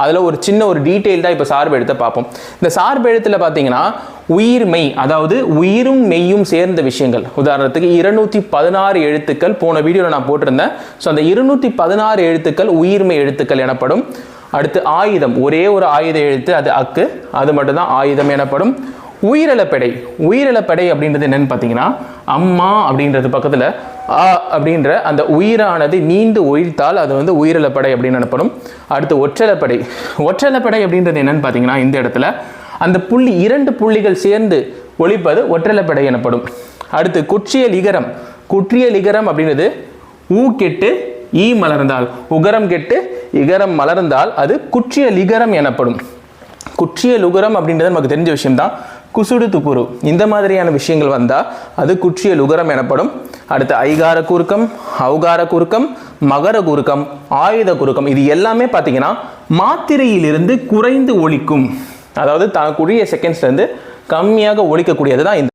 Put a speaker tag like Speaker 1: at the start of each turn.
Speaker 1: அதில் ஒரு சின்ன ஒரு டீட்டெயில் தான் இப்போ சார்பு எழுத்தை பார்ப்போம். இந்த சார்பு எழுத்தில் பார்த்தீங்கன்னா உயிர் மெய், அதாவது உயிரும் மெய்யும் சேர்ந்த விஷயங்கள். உதாரணத்துக்கு 216 எழுத்துக்கள் போன வீடியோவில் நான் போட்டிருந்தேன். ஸோ அந்த 216 எழுத்துக்கள் உயிர்மெய் எழுத்துக்கள் எனப்படும். அடுத்து ஆயுதம், ஒரே ஒரு ஆயுத எழுத்து, அது அக்கு, அது மட்டும்தான் ஆயுதம் எனப்படும். உயிரிழப்படை, உயிரிழப்படை அப்படின்றது என்னன்னு பார்த்தீங்கன்னா அம்மா அப்படின்றது பக்கத்தில் ஆ அப்படின்ற அந்த உயிரானது நீண்டு ஒழித்தால் அது வந்து உயிரிழப்படை அப்படின்னு எனப்படும். அடுத்து ஒற்றலப்படை, ஒற்றலப்படை அப்படின்றது என்னன்னு பார்த்தீங்கன்னா இந்த இடத்துல அந்த புள்ளி 2 புள்ளிகள் சேர்ந்து ஒழிப்பது ஒற்றலப்படை எனப்படும். அடுத்து குற்றிய லிகரம், குற்றிய லிகரம் அப்படின்றது ஊ கெட்டு ஈ மலர்ந்தால், உகரம் கெட்டு இகரம் மலர்ந்தால் அது குற்றிய லிகரம் எனப்படும். குற்றிய லுகரம் அப்படின்றது நமக்கு தெரிஞ்ச விஷயம்தான். குசுடு துப்புரு இந்த மாதிரியான விஷயங்கள் வந்தால் அது குற்றிய லுகரம் எனப்படும். அடுத்து ஐகார குறுக்கம், ஔகார குறுக்கம், மகர குறுக்கம், ஆயுத குறுக்கம், இது எல்லாமே பார்த்தீங்கன்னா மாத்திரையிலிருந்து குறைந்து ஒலிக்கும், அதாவது தனக்குரிய செகண்ட்ஸ்லேருந்து கம்மியாக ஒலிக்கக்கூடியது தான் இந்த